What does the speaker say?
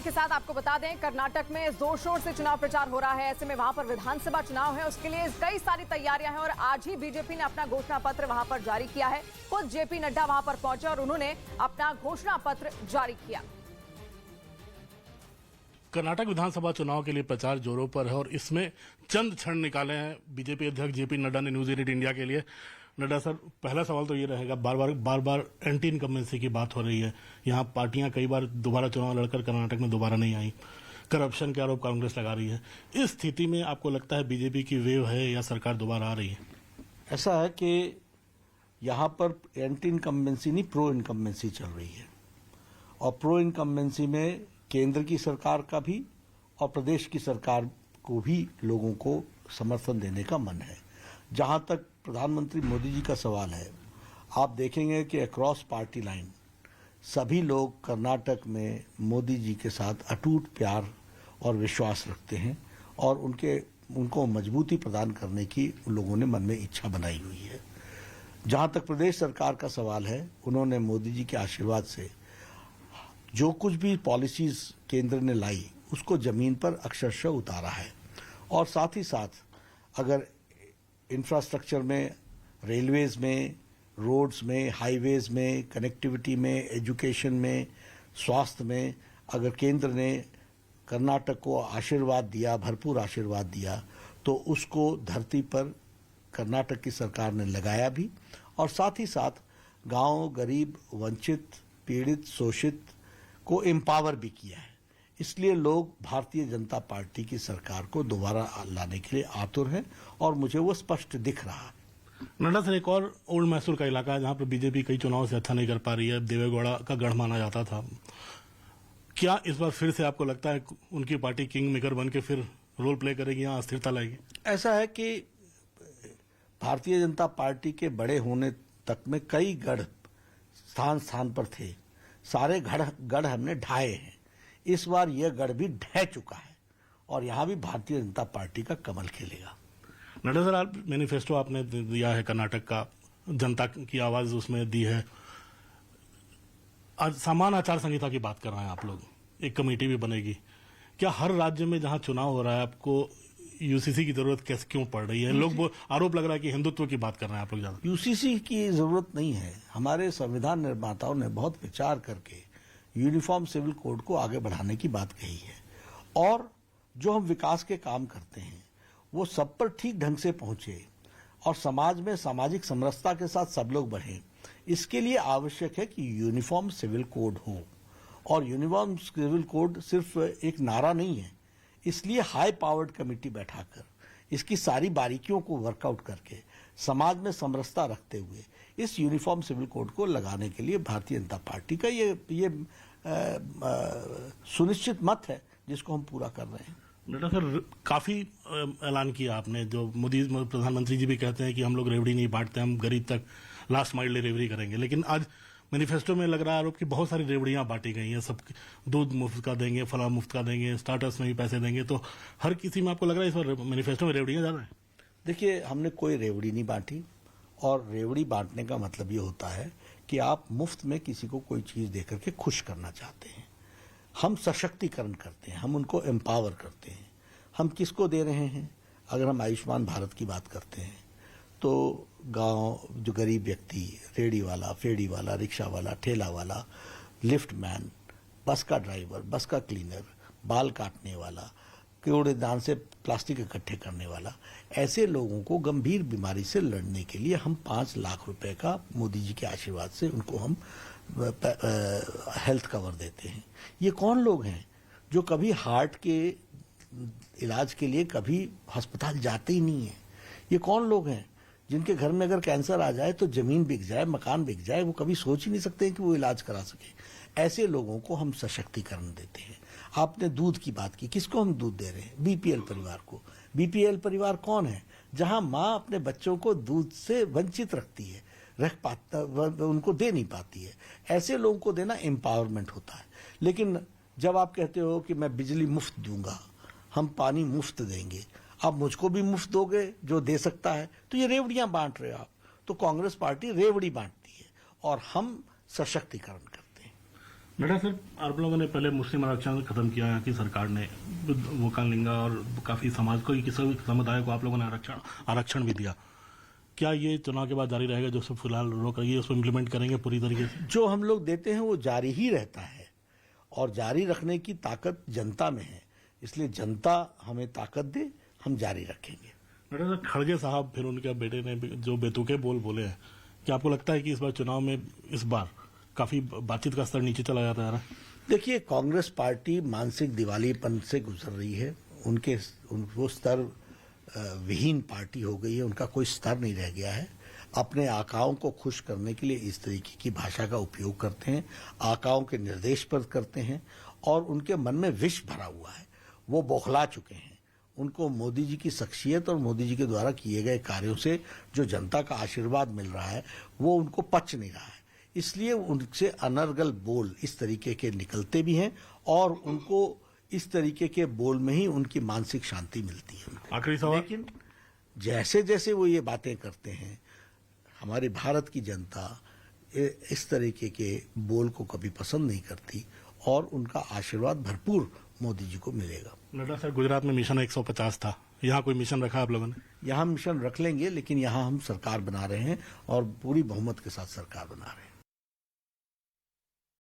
के साथ आपको बता दें, कर्नाटक में जोर शोर से चुनाव प्रचार हो रहा है। ऐसे में वहां पर विधानसभा चुनाव है, उसके लिए कई सारी तैयारियां हैं और आज ही बीजेपी ने अपना घोषणा पत्र वहां पर जारी किया है। खुद जेपी नड्डा वहां पर पहुंचे और उन्होंने अपना घोषणा पत्र जारी किया। कर्नाटक विधानसभा चुनाव के लिए प्रचार जोरों पर है और इसमें चंद क्षण निकाले हैं बीजेपी अध्यक्ष जेपी नड्डा ने न्यूज 18 इंडिया के लिए। नड्डा सर, पहला सवाल तो ये रहेगा, बार बार एंटी इनकम्बेंसी की बात हो रही है। यहाँ पार्टियां कई बार दोबारा चुनाव लड़कर कर्नाटक में दोबारा नहीं आई, करप्शन के आरोप कांग्रेस लगा रही है। इस स्थिति में आपको लगता है बीजेपी की वेव है या सरकार दोबारा आ रही है? ऐसा है कि यहाँ पर एंटी इनकम्बेंसी नहीं, प्रो इनकम्बेंसी चल रही है और प्रो इनकम्बेंसी में केंद्र की सरकार का भी और प्रदेश की सरकार को भी लोगों को समर्थन देने का मन है। जहां तक प्रधानमंत्री मोदी जी का सवाल है, आप देखेंगे कि अक्रॉस पार्टी लाइन सभी लोग कर्नाटक में मोदी जी के साथ अटूट प्यार और विश्वास रखते हैं और उनको मजबूती प्रदान करने की उन लोगों ने मन में इच्छा बनाई हुई है। जहां तक प्रदेश सरकार का सवाल है, उन्होंने मोदी जी के आशीर्वाद से जो कुछ भी पॉलिसीज केंद्र ने लाई उसको जमीन पर अक्षरशः उतारा है और साथ ही साथ अगर इंफ्रास्ट्रक्चर में, रेलवेज में, रोड्स में, हाईवेज में, कनेक्टिविटी में, एजुकेशन में, स्वास्थ्य में अगर केंद्र ने कर्नाटक को आशीर्वाद दिया, भरपूर आशीर्वाद दिया, तो उसको धरती पर कर्नाटक की सरकार ने लगाया भी और साथ ही साथ गांव, गरीब, वंचित, पीड़ित, शोषित को एम्पावर भी किया है। इसलिए लोग भारतीय जनता पार्टी की सरकार को दोबारा लाने के लिए आतुर हैं और मुझे वो स्पष्ट दिख रहा है। नड्डा सर, एक और ओल्ड मैसूर का इलाका है जहां पर बीजेपी कई चुनाव से अच्छा नहीं कर पा रही है, देवेगौड़ा का गढ़ माना जाता था। क्या इस बार फिर से आपको लगता है उनकी पार्टी किंग मेकर बन के फिर रोल प्ले करेगी, यहाँ अस्थिरता लाएगी? ऐसा है कि भारतीय जनता पार्टी के बड़े होने तक में कई गढ़ स्थान पर थे, सारे गढ़ हमने ढाए हैं। इस बार यह गढ़ भी ढह चुका है और यहां भी भारतीय जनता पार्टी का कमल खिलेगा। नड्डा सर, आप मैनिफेस्टो आपने दिया है कर्नाटक का, जनता की आवाज उसमें दी है। आज सामान्य आचार संहिता की बात कर रहे हैं आप लोग, एक कमेटी भी बनेगी। क्या हर राज्य में जहां चुनाव हो रहा है आपको यूसीसी की जरूरत कैसे क्यों पड़ रही है? लोग आरोप लग रहा है कि हिंदुत्व की बात कर रहे हैं आप लोग ज्यादा। यूसीसी की जरूरत नहीं है। हमारे संविधान निर्माताओं ने बहुत विचार करके यूनिफॉर्म सिविल कोड को आगे बढ़ाने की बात कही है और जो हम विकास के काम करते हैं वो सब पर ठीक ढंग से पहुंचे और समाज में सामाजिक समरसता के साथ सब लोग बढ़ें। इसके लिए आवश्यक है कि यूनिफॉर्म सिविल कोड हो और यूनिफॉर्म सिविल कोड सिर्फ एक नारा नहीं है। इसलिए हाई पावर्ड कमेटी बैठाकर इसकी सारी बारीकियों को वर्कआउट करके समाज में समरसता रखते हुए इस यूनिफॉर्म सिविल कोड को लगाने के लिए भारतीय जनता पार्टी का ये सुनिश्चित मत है जिसको हम पूरा कर रहे हैं। नड्डा सर, काफी ऐलान किया आपने, जो मोदी प्रधानमंत्री जी भी कहते हैं कि हम लोग रेवड़ी नहीं बांटते, हम गरीब तक लास्ट माइल डिलीवरी करेंगे। लेकिन आज मैनिफेस्टो में लग रहा है आरोप कि बहुत सारी रेवड़ियां बांटी गई हैं, सब दूध मुफ्त का देंगे, फला मुफ्त का देंगे, स्टार्टर्स में भी पैसे देंगे। तो हर किसी में आपको लग रहा है इस बार मैनिफेस्टो में रेवड़ियां ज्यादा है? देखिए, हमने कोई रेवड़ी नहीं बांटी और रेवड़ी बांटने का मतलब ये होता है कि आप मुफ्त में किसी को कोई चीज देकर के खुश करना चाहते हैं। हम सशक्तिकरण करते हैं, हम उनको एम्पावर करते हैं। हम किसको दे रहे हैं? अगर हम आयुष्मान भारत की बात करते हैं तो गांव जो गरीब व्यक्ति, रेडी वाला, फेडी वाला, रिक्शा वाला, ठेला वाला, लिफ्ट मैन, बस का ड्राइवर, बस का क्लीनर, बाल काटने वाला, कूड़ेदान से प्लास्टिक इकट्ठे करने वाला, ऐसे लोगों को गंभीर बीमारी से लड़ने के लिए हम 5 लाख रुपए का मोदी जी के आशीर्वाद से उनको हम हेल्थ कवर देते हैं। ये कौन लोग हैं जो कभी हार्ट के इलाज के लिए कभी अस्पताल जाते ही नहीं है? ये कौन लोग हैं जिनके घर में अगर कैंसर आ जाए तो जमीन बिक जाए, मकान बिक जाए, वो कभी सोच ही नहीं सकते कि वो इलाज करा सके? ऐसे लोगों को हम सशक्तिकरण देते हैं। आपने दूध की बात की, किसको हम दूध दे रहे हैं? बीपीएल परिवार को। बीपीएल परिवार कौन है? जहां मां अपने बच्चों को दूध से वंचित रखती है, उनको दे नहीं पाती है। ऐसे लोगों को देना एम्पावरमेंट होता है। लेकिन जब आप कहते हो कि मैं बिजली मुफ्त दूंगा, हम पानी मुफ्त देंगे, आप मुझको भी मुफ्त दोगे जो दे सकता है, तो ये रेवड़ियां बांट रहे हो आप। तो कांग्रेस पार्टी रेवड़ी बांटती है और हम सशक्तिकरण करते हैं। नड्डा सर, आप लोगों ने पहले मुस्लिम आरक्षण खत्म किया है कि सरकार ने वोकालिंगा और काफी समाज को, किसी समुदाय को आप लोगों ने आरक्षण भी दिया। क्या ये चुनाव के बाद जारी रहेगा? जो सब फिलहाल रोक रही है उसको इम्प्लीमेंट करेंगे पूरी तरीके से? जो हम लोग देते हैं वो जारी ही रहता है और जारी रखने की ताकत जनता में है, इसलिए जनता हमें ताकत दे, हम जारी रखेंगे। नड्डा सर, खड़गे साहब फिर उनके बेटे ने जो बेतुके बोल बोले हैं, क्या आपको लगता है कि इस बार चुनाव में इस बार काफी बातचीत का स्तर नीचे चला जाता है? देखिए, कांग्रेस पार्टी मानसिक दिवालीपन से गुजर रही है। वो स्तर विहीन पार्टी हो गई है, उनका कोई स्तर नहीं रह गया है। अपने आकाओं को खुश करने के लिए इस तरीके की भाषा का उपयोग करते हैं, आकाओं के निर्देश पर करते हैं और उनके मन में विष भरा हुआ है। वो बौखला चुके हैं। उनको मोदी जी की शख्सियत और मोदी जी के द्वारा किए गए कार्यों से जो जनता का आशीर्वाद मिल रहा है वो उनको पच नहीं रहा है, इसलिए उनसे अनर्गल बोल इस तरीके के निकलते भी हैं और उनको इस तरीके के बोल में ही उनकी मानसिक शांति मिलती है। आखिरी सवाल। लेकिन जैसे जैसे वो ये बातें करते हैं, हमारे भारत की जनता इस तरीके के बोल को कभी पसंद नहीं करती और उनका आशीर्वाद भरपूर मोदी जी को मिलेगा। नड्डा सर, गुजरात में मिशन 150 था, यहाँ कोई मिशन रखा आप लोगों ने? यहाँ मिशन रख लेंगे, लेकिन यहाँ हम सरकार बना रहे हैं और पूरी बहुमत के साथ सरकार बना रहे हैं।